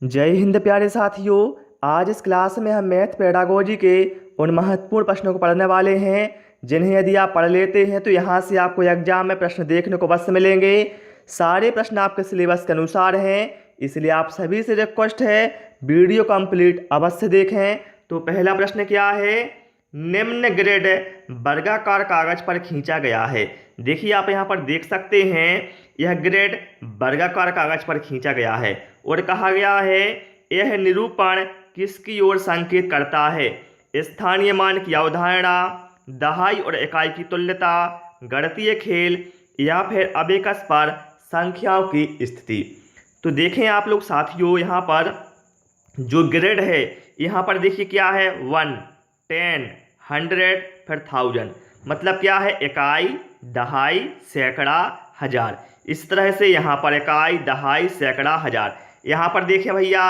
जय हिंद प्यारे साथियों। आज इस क्लास में हम मैथ पेडागोजी के उन महत्वपूर्ण प्रश्नों को पढ़ने वाले हैं जिन्हें यदि आप पढ़ लेते हैं तो यहाँ से आपको एग्जाम में प्रश्न देखने को अवश्य मिलेंगे। सारे प्रश्न आपके सिलेबस के अनुसार हैं, इसलिए आप सभी से रिक्वेस्ट है वीडियो कंप्लीट अवश्य देखें। तो पहला प्रश्न क्या है, निम्न ग्रिड वर्गाकार कागज पर खींचा गया है। देखिए आप यहाँ पर देख सकते हैं यह ग्रिड वर्गाकार कागज पर खींचा गया है और कहा गया है यह निरूपण किसकी ओर संकेत करता है। स्थानीय मान की अवधारणा, दहाई और इकाई की तुल्यता, गणितीय खेल या फिर अबेकस पर संख्याओं की स्थिति। तो देखें आप लोग साथियों, यहाँ पर जो ग्रिड है यहाँ पर देखिए क्या है 1, 10, 100 फिर 1000। मतलब क्या है, इकाई, दहाई, सैकड़ा, हजार। इस तरह से यहाँ पर इकाई, दहाई, सैकड़ा, हजार। यहाँ पर देखिए भैया,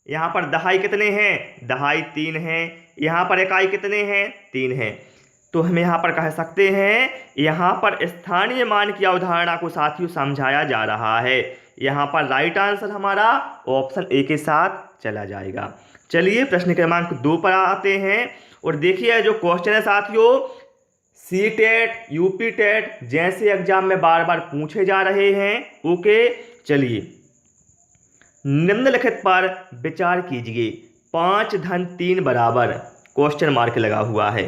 यहाँ पर दहाई कितने हैं, दहाई 3 हैं। यहाँ पर इकाई कितने हैं, 3 हैं। तो हम यहाँ पर कह सकते हैं यहाँ पर स्थानीय मान की अवधारणा को साथियों समझाया जा रहा है। यहाँ पर राइट आंसर हमारा ऑप्शन ए के साथ चला जाएगा। चलिए प्रश्न क्रमांक 2 पर आते हैं और देखिए जो क्वेश्चन है साथियों, सी टेट, यूपी टेट जैसे एग्जाम में बार बार पूछे जा रहे हैं। ओके, चलिए निम्नलिखित पर विचार कीजिए। 5 धन 3 बराबर क्वेश्चन मार्क लगा हुआ है।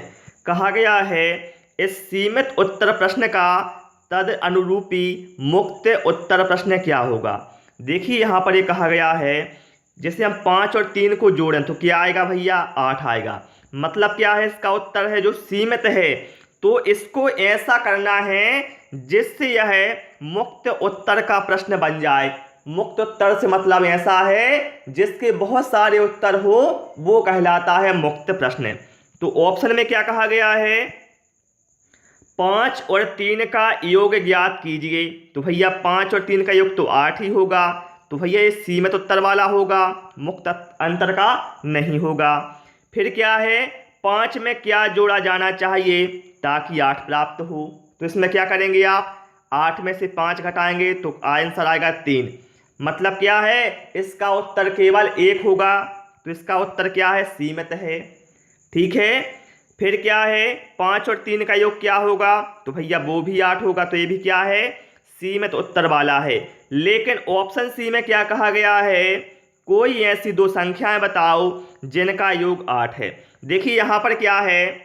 कहा गया है इस सीमित उत्तर प्रश्न का तद अनुरूपी मुक्त उत्तर प्रश्न क्या होगा। देखिए यहाँ पर ये कहा गया है जैसे हम 5 और 3 को जोड़ें तो क्या आएगा भैया, 8 आएगा। मतलब क्या है, इसका उत्तर है जो सीमित है तो इसको ऐसा करना है जिससे यह मुक्त उत्तर का प्रश्न बन जाए। मुक्त उत्तर से मतलब ऐसा है जिसके बहुत सारे उत्तर हो, वो कहलाता है मुक्त प्रश्न। तो ऑप्शन में क्या कहा गया है, 5 और 3 का योग ज्ञात कीजिए। तो भैया 5 और 3 का योग तो 8 ही होगा। तो भैया ये सीमित उत्तर वाला होगा, मुक्त अंतर का नहीं होगा। फिर क्या है, 5 में क्या जोड़ा जाना चाहिए ताकि 8 प्राप्त हो। तो इसमें क्या करेंगे आप, 8 में से 5 घटाएंगे तो आंसर आएगा 3। मतलब क्या है, इसका उत्तर केवल 1 होगा। तो इसका उत्तर क्या है, सीमित है। ठीक है, फिर क्या है, 5 और 3 का योग क्या होगा, तो भैया वो भी 8 होगा। तो ये भी क्या है, सीमित उत्तर वाला है। लेकिन ऑप्शन सी में क्या कहा गया है, कोई ऐसी 2 संख्याएं बताओ जिनका योग 8 है। देखिए यहाँ पर क्या है,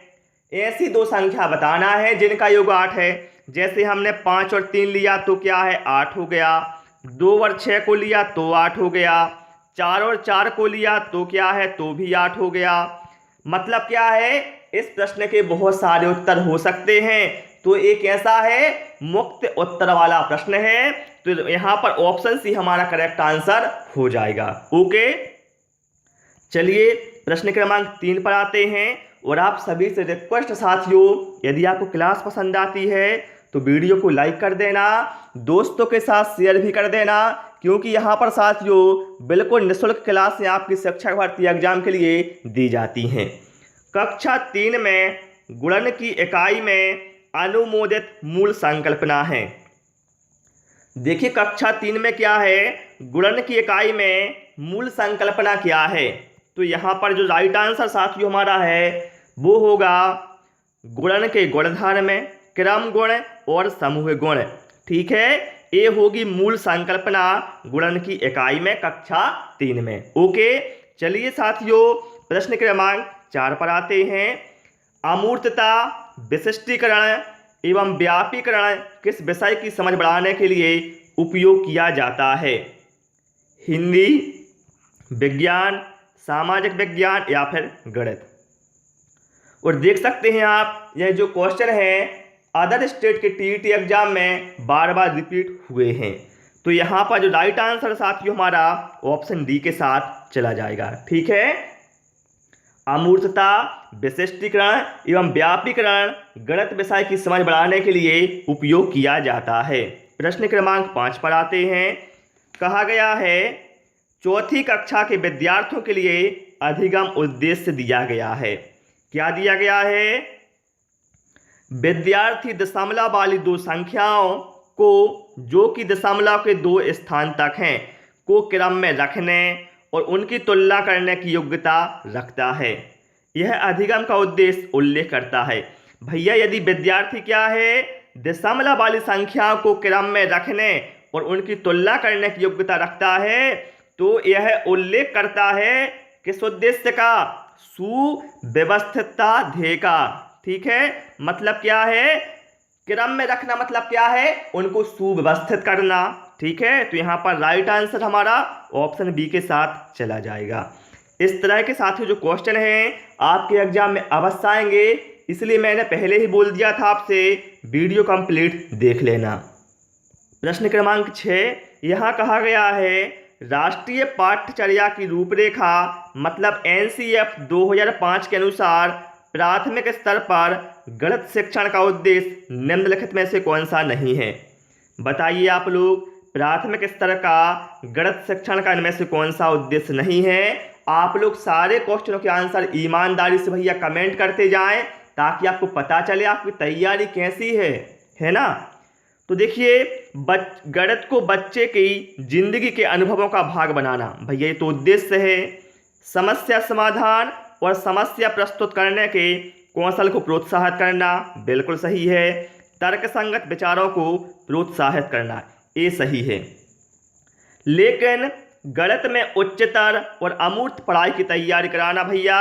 ऐसी 2 संख्या बताना है जिनका योग 8 है। जैसे हमने 5 और 3 लिया तो क्या है, 8 हो गया। 2 और 6 को लिया तो 8 हो गया। 4 और 4 को लिया तो क्या है, तो भी 8 हो गया। मतलब क्या है, इस प्रश्न के बहुत सारे उत्तर हो सकते हैं तो एक ऐसा है मुक्त उत्तर वाला प्रश्न है। तो यहाँ पर ऑप्शन सी हमारा करेक्ट आंसर हो जाएगा। ओके, चलिए प्रश्न क्रमांक 3 पर आते हैं और आप सभी से रिक्वेस्ट साथियों, यदि आपको क्लास पसंद आती है तो वीडियो को लाइक कर देना, दोस्तों के साथ शेयर भी कर देना, क्योंकि यहाँ पर साथियों बिल्कुल निःशुल्क क्लासें आपकी शिक्षक भर्ती एग्जाम के लिए दी जाती हैं। कक्षा 3 में गुणन की इकाई में अनुमोदित मूल संकल्पना है। देखिए कक्षा 3 में क्या है, गुणन की इकाई में मूल संकल्पना क्या है। तो यहाँ पर जो राइट आंसर साथियों हमारा है वो होगा गुणन के गुणधर्म में क्रम गुण और समूह गुण। ठीक है, ये होगी मूल संकल्पना गुणन की इकाई में कक्षा 3 में। ओके, चलिए साथियों प्रश्न क्रमांक 4 पर आते हैं। अमूर्तता, विशिष्टीकरण एवं व्यापीकरण किस विषय की समझ बढ़ाने के लिए उपयोग किया जाता है। हिंदी, विज्ञान, सामाजिक विज्ञान या फिर गणित। और देख सकते हैं आप यह जो क्वेश्चन है अदर स्टेट के टीईटी एग्जाम में बार बार रिपीट हुए हैं। तो यहाँ पर जो राइट आंसर साथियों हमारा ऑप्शन डी के साथ चला जाएगा। ठीक है, अमूर्तता, विशिष्टीकरण एवं व्यापीकरण गणित विषय की समझ बढ़ाने के लिए उपयोग किया जाता है। प्रश्न क्रमांक 5 पर आते हैं। कहा गया है चौथी कक्षा के विद्यार्थियों के लिए अधिगम उद्देश्य दिया गया है। क्या दिया गया है, विद्यार्थी दशमलव वाली 2 संख्याओं को जो कि दशमलव के 2 स्थान तक हैं को क्रम में रखने और उनकी तुलना करने की योग्यता रखता है। यह अधिगम का उद्देश्य उल्लेख करता है। भैया यदि विद्यार्थी क्या है, दशमलव वाली संख्याओं को क्रम में रखने और उनकी तुलना करने की योग्यता रखता है, तो यह उल्लेख करता है किस उद्देश्य का, सुव्यवस्थितता ध्येय का। ठीक है, मतलब क्या है, क्रम में रखना मतलब क्या है, उनको सुव्यवस्थित करना। ठीक है, तो यहाँ पर राइट आंसर हमारा ऑप्शन बी के साथ चला जाएगा। इस तरह के साथियों जो क्वेश्चन हैं आपके एग्जाम में अवश्य आएंगे, इसलिए मैंने पहले ही बोल दिया था आपसे वीडियो कंप्लीट देख लेना। प्रश्न क्रमांक 6, यहाँ कहा गया है राष्ट्रीय पाठ्यचर्या की रूपरेखा मतलब एनसीएफ 2005 के अनुसार प्राथमिक स्तर पर गणित शिक्षण का उद्देश्य निम्नलिखित में से कौन सा नहीं है। बताइए आप लोग, प्राथमिक स्तर का गणित शिक्षण का इनमें से कौन सा उद्देश्य नहीं है। आप लोग सारे क्वेश्चनों के आंसर ईमानदारी से भैया कमेंट करते जाएं, ताकि आपको पता चले आपकी तैयारी कैसी है ना। तो देखिए, गणित को बच्चे की जिंदगी के अनुभवों का भाग बनाना, भैया ये तो उद्देश्य है। समस्या समाधान और समस्या प्रस्तुत करने के कौशल को प्रोत्साहित करना, बिल्कुल सही है। तर्कसंगत विचारों को प्रोत्साहित करना, ये सही है। लेकिन गणित में उच्चतर और अमूर्त पढ़ाई की तैयारी कराना भैया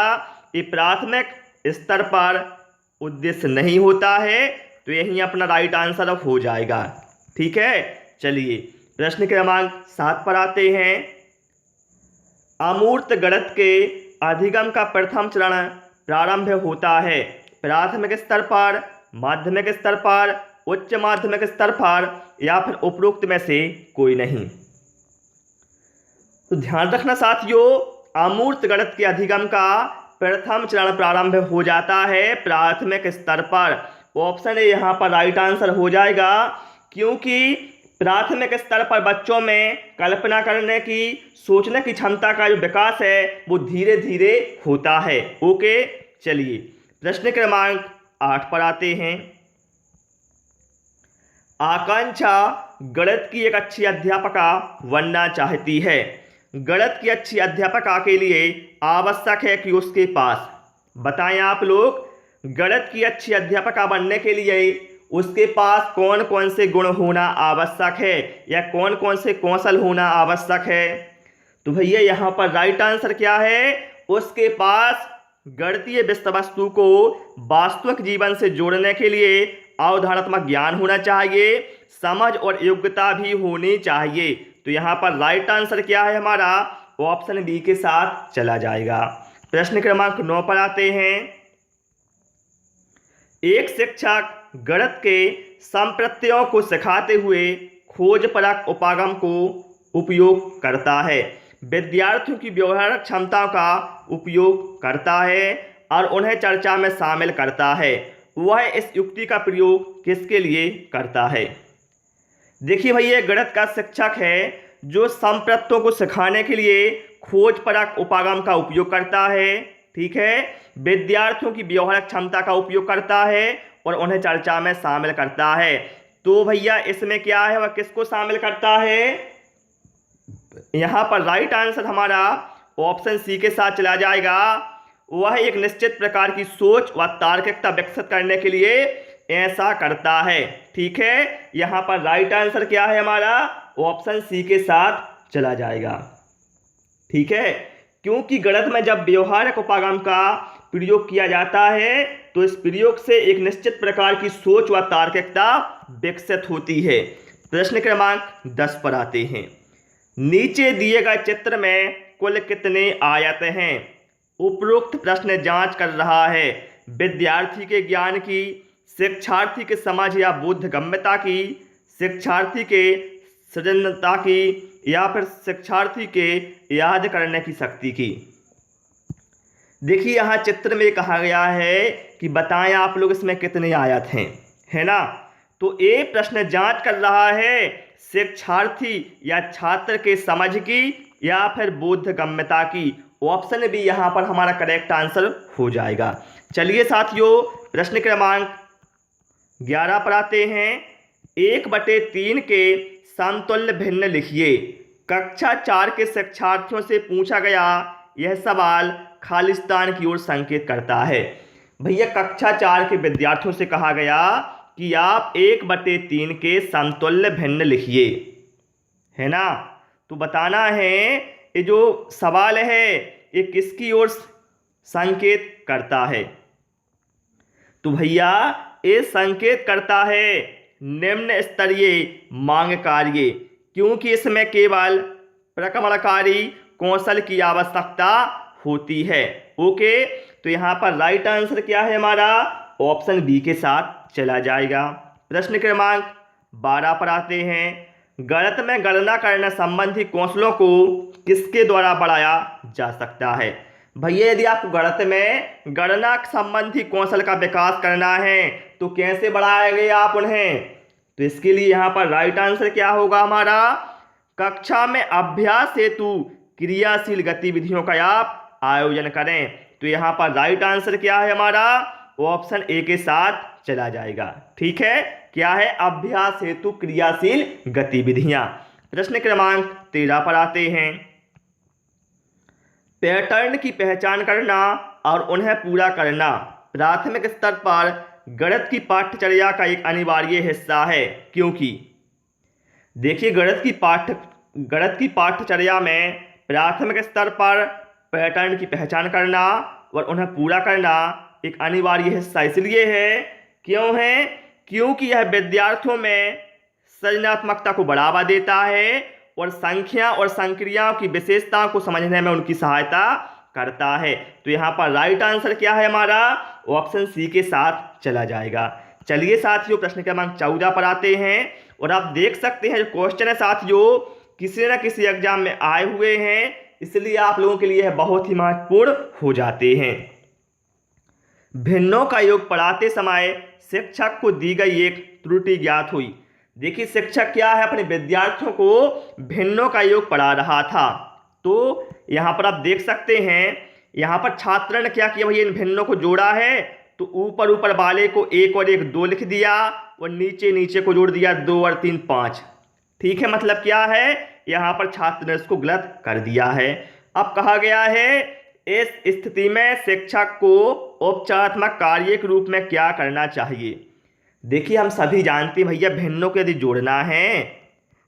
ये प्राथमिक स्तर पर उद्देश्य नहीं होता है, तो यही अपना राइट आंसर अब हो जाएगा। ठीक है, चलिए प्रश्न क्रमांक 7 पर आते हैं। अमूर्त गणित के अधिगम का प्रथम चरण प्रारंभ होता है प्राथमिक स्तर पर, माध्यमिक स्तर पर, उच्च माध्यमिक स्तर पर या फिर उपरोक्त में से कोई नहीं। तो ध्यान रखना साथियों, अमूर्त गणित के अधिगम का प्रथम चरण प्रारंभ हो जाता है प्राथमिक स्तर पर। ऑप्शन ए यहाँ पर राइट आंसर हो जाएगा, क्योंकि प्राथमिक स्तर पर बच्चों में कल्पना करने की, सोचने की क्षमता का जो विकास है वो धीरे धीरे होता है। ओके, चलिए प्रश्न क्रमांक 8 पर आते हैं। आकांक्षा गणित की एक अच्छी अध्यापका बनना चाहती है। गणित की अच्छी अध्यापका के लिए आवश्यक है कि उसके पास, बताएं आप लोग, गणित की अच्छी अध्यापका बनने के लिए उसके पास कौन कौन से गुण होना आवश्यक है या कौन कौन से कौशल होना आवश्यक है। तो भैया यहाँ पर राइट आंसर क्या है, उसके पास गणितीय विषय वस्तु को वास्तविक जीवन से जोड़ने के लिए अवधारणात्मक ज्ञान होना चाहिए, समझ और योग्यता भी होनी चाहिए। तो यहाँ पर राइट आंसर क्या है हमारा, ऑप्शन बी के साथ चला जाएगा। प्रश्न क्रमांक 9 पर आते हैं। एक शिक्षक गणित के संप्रत्ययों को सिखाते हुए खोजपरक उपागम को उपयोग करता है, विद्यार्थियों की व्यवहारिक क्षमता का उपयोग करता है और उन्हें चर्चा में शामिल करता है। वह इस युक्ति का प्रयोग किसके लिए करता है। देखिए भैया, गणित का शिक्षक है जो संप्रत्ययों को सिखाने के लिए खोजपरक उपागम का उपयोग करता है। ठीक है, विद्यार्थियों की व्यवहारिक क्षमता का उपयोग करता है और उन्हें चर्चा में शामिल करता है। तो भैया इसमें क्या है, वह किसको शामिल करता है, यहाँ पर राइट आंसर हमारा ऑप्शन सी के साथ चला जाएगा। वह एक निश्चित प्रकार की सोच व तार्किकता विकसित करने के लिए ऐसा करता है। ठीक है, यहाँ पर राइट आंसर क्या है हमारा, ऑप्शन सी के साथ चला जाएगा। ठीक है, क्योंकि गणित में जब व्यवहारिक उपागम का प्रयोग किया जाता है तो इस प्रयोग से एक निश्चित प्रकार की सोच व तार्किकता विकसित होती है। प्रश्न क्रमांक 10 पर आते हैं। नीचे दिए गए चित्र में कुल कितने आयत हैं। उपरोक्त प्रश्न जांच कर रहा है विद्यार्थी के ज्ञान की, शिक्षार्थी के समझ या बोधगम्यता की, शिक्षार्थी के सृजनता की या फिर शिक्षार्थी के याद करने की शक्ति की। देखिए यहाँ चित्र में कहा गया है कि बताएं आप लोग इसमें कितने आयत हैं, है ना। तो ये प्रश्न जांच कर रहा है शिक्षार्थी या छात्र के समझ की या फिर बोधगम्यता की। ऑप्शन बी यहाँ पर हमारा करेक्ट आंसर हो जाएगा। चलिए साथियों, प्रश्न क्रमांक 11 पर आते हैं। 1/3 के समतुल्य भिन्न लिखिए। कक्षा 4 के शिक्षार्थियों से पूछा गया यह सवाल खालिस्तान की ओर संकेत करता है। भैया कक्षा 4 के विद्यार्थियों से कहा गया कि आप 1/3 के समतुल्य भिन्न लिखिए, है ना। तो बताना है ये जो सवाल है ये किसकी ओर संकेत करता है। तो भैया ये संकेत करता है निम्न स्तरीय मांग कार्य, क्योंकि इसमें केवल प्रक्रमणकारी कौशल की आवश्यकता होती है। ओके, तो यहाँ पर राइट आंसर क्या है हमारा, ऑप्शन बी के साथ चला जाएगा। प्रश्न क्रमांक 12 पर आते हैं। गणित में गणना करने संबंधी कौशलों को किसके द्वारा बढ़ाया जा सकता है। भैया यदि आपको गणित में गणना संबंधी कौशल का विकास करना है तो कैसे बढ़ाएंगे आप उन्हें, तो इसके लिए यहाँ पर राइट आंसर क्या होगा हमारा, कक्षा में अभ्यास हेतु क्रियाशील गतिविधियों का आप आयोजन करें। तो यहाँ पर राइट आंसर क्या है हमारा, ऑप्शन ए के साथ चला जाएगा। ठीक है, क्या है, अभ्यास हेतु क्रियाशील गतिविधियां। प्रश्न क्रमांक 13 पर आते हैं। पैटर्न की पहचान करना और उन्हें पूरा करना प्राथमिक स्तर पर गणित की पाठ्यचर्या का एक अनिवार्य हिस्सा है, क्योंकि देखिए गणित की पाठ्यचर्या में प्राथमिक स्तर पर पैटर्न की पहचान करना और उन्हें पूरा करना एक अनिवार्य हिस्सा इसलिए है, क्यों है, क्योंकि यह विद्यार्थियों में सृजनात्मकता को बढ़ावा देता है और संख्या और संक्रियाओं की विशेषताओं को समझने में उनकी सहायता करता है। तो यहाँ पर राइट आंसर क्या है हमारा, ऑप्शन सी के साथ चला जाएगा। चलिए साथियों प्रश्न क्रमांक 14 पर आते हैं और आप देख सकते हैं जो क्वेश्चन है साथियों किसी न किसी एग्जाम में आए हुए हैं, इसलिए आप लोगों के लिए बहुत ही महत्वपूर्ण हो जाते हैं। भिन्नों का योग पढ़ाते समय शिक्षक को दी गई एक त्रुटि ज्ञात हुई। देखिए शिक्षक क्या है, अपने विद्यार्थियों को भिन्नों का योग पढ़ा रहा था। तो यहाँ पर आप देख सकते हैं यहाँ पर छात्र ने क्या किया, भैया इन भिन्नों को जोड़ा है तो ऊपर वाले को 1 और 1 2 लिख दिया और नीचे को जोड़ दिया 2 और 3 5। ठीक है, मतलब क्या है, यहाँ पर छात्र ने इसको गलत कर दिया है। अब कहा गया है इस स्थिति में शिक्षक को औपचारात्मक कार्य के रूप में क्या करना चाहिए। देखिए हम सभी जानते हैं भैया भिन्नों को यदि जोड़ना है,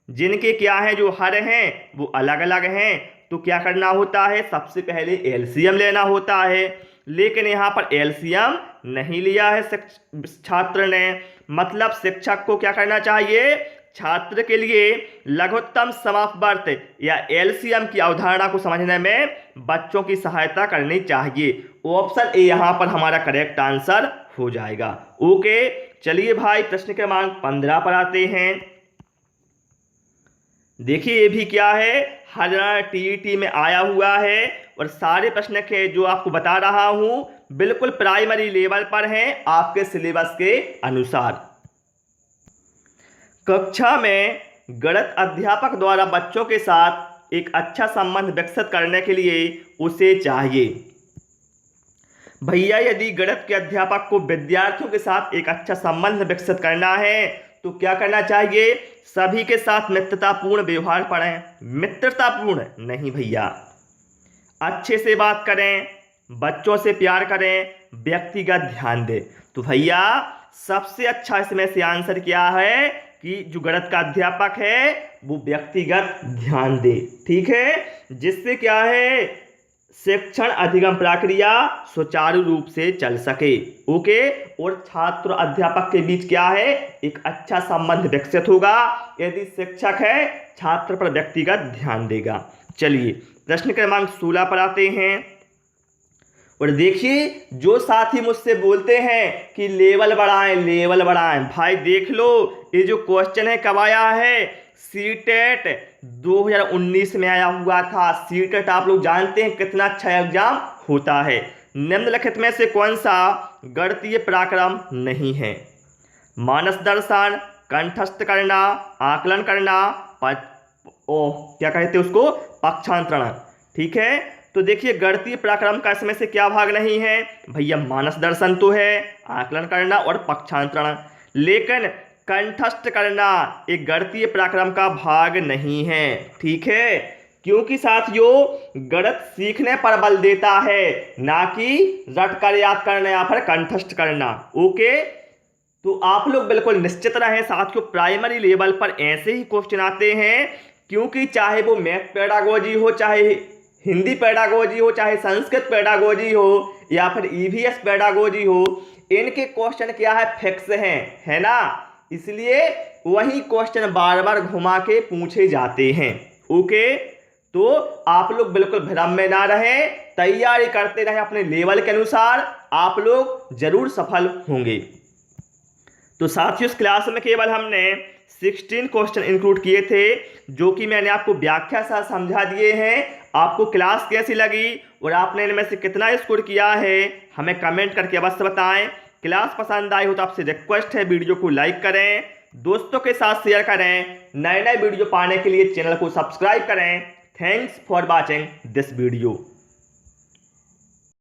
जिनके क्या है जो हर हैं वो अलग अलग हैं, तो क्या करना होता है, सबसे पहले एलसीएम लेना होता है। लेकिन यहाँ पर एलसीएम नहीं लिया है छात्र ने, मतलब शिक्षक को क्या करना चाहिए, छात्र के लिए लघुत्तम समापवर्त या एलसीएम की अवधारणा को समझने में बच्चों की सहायता करनी चाहिए। ऑप्शन ए यहाँ पर हमारा करेक्ट आंसर हो जाएगा। ओके, चलिए भाई प्रश्न क्रमांक 15 पर आते हैं। देखिए ये भी क्या है, हरियाणा टीईटी में आया हुआ है और सारे प्रश्न के जो आपको बता रहा हूं बिल्कुल प्राइमरी लेवल पर हैं आपके सिलेबस के अनुसार। कक्षा में गणित अध्यापक द्वारा बच्चों के साथ एक अच्छा संबंध विकसित करने के लिए उसे चाहिए। भैया यदि गणित के अध्यापक को विद्यार्थियों के साथ एक अच्छा संबंध विकसित करना है तो क्या करना चाहिए, सभी के साथ मित्रतापूर्ण व्यवहार पढ़ें। मित्रतापूर्ण नहीं भैया, अच्छे से बात करें, बच्चों से प्यार करें, व्यक्तिगत ध्यान दें। तो भैया सबसे अच्छा इसमें से आंसर क्या है कि जो गणित का अध्यापक है वो व्यक्तिगत ध्यान दे। ठीक है, जिससे क्या है शिक्षण अधिगम प्रक्रिया सुचारू रूप से चल सके। ओके, और छात्र अध्यापक के बीच क्या है, एक अच्छा संबंध विकसित होगा यदि शिक्षक है छात्र पर व्यक्तिगत ध्यान देगा। चलिए प्रश्न क्रमांक 16 पर आते हैं और देखिए जो साथी मुझसे बोलते हैं कि लेवल बढ़ाएं, भाई देख लो ये जो क्वेश्चन है कब आया है, सीटेट 2019 में आया हुआ था। सीटेट आप लोग जानते हैं कितना अच्छा एग्जाम होता है। निम्नलिखित में से कौन सा गणितीय पराक्रम नहीं है, मानस दर्शन, कंठस्थ करना, आकलन करना, क्या कहते हैं उसको, पक्षांतरण। ठीक है, तो देखिए गणितीय पराक्रम का इसमें से क्या भाग नहीं है भैया, मानस दर्शन तो है, आकलन करना और पक्षांतरण। लेकिन कंठस्थ करना एक गणितीय पराक्रम का भाग नहीं है। ठीक है, क्योंकि साथियों गणित सीखने पर बल देता है, ना कि रट कर याद करना या फिर कंठस्थ करना। ओके, तो आप लोग बिल्कुल निश्चित रहें साथियों, प्राइमरी लेवल पर ऐसे ही क्वेश्चन आते हैं, क्योंकि चाहे वो मैथ पेडागोजी हो, चाहे हिंदी पेडागोजी हो, चाहे संस्कृत पेडागोजी हो, या फिर ईवीएस पेडागोजी हो, इनके क्वेश्चन क्या है, फिक्स हैं, है ना। इसलिए वही क्वेश्चन बार बार घुमा के पूछे जाते हैं। ओके, तो आप लोग बिल्कुल भ्रम में ना रहें, तैयारी करते रहें अपने लेवल के अनुसार, आप लोग जरूर सफल होंगे। तो साथियों इस क्लास में केवल हमने 16 क्वेश्चन इंक्लूड किए थे, जो कि मैंने आपको व्याख्या से समझा दिए हैं। आपको क्लास कैसी लगी और आपने इनमें से कितना स्कोर किया है, हमें कमेंट करके अवश्य बताएं। क्लास पसंद आई हो तो आपसे रिक्वेस्ट है, वीडियो को लाइक करें, दोस्तों के साथ शेयर करें, नए नए वीडियो पाने के लिए चैनल को सब्सक्राइब करें। Thanks for watching this video.